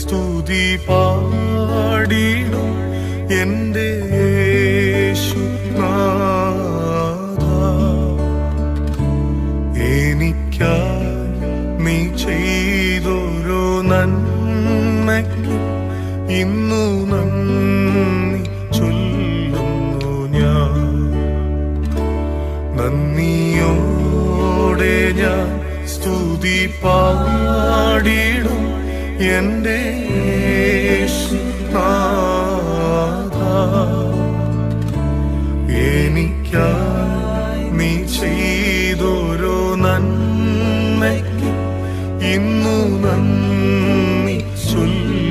സ്തുതി പാടിടും എൻ്റെ യേശുനാഥ. എനിക്കായി നീ ചെയ്തൊരു നന്മയ്ക്ക് ഇന്നു നന്ദി ചൊല്ലുന്നു ഞാൻ. നന്ദിയോടെ ഞാൻ സ്തുതി പാടിടും എൻ്റെ യേശുനാഥ. എനിക്കായി നീ ചെയ്തൊരു നന്മയ്ക്ക് ഇന്നു നന്ദി ചൊല്ലുന്നു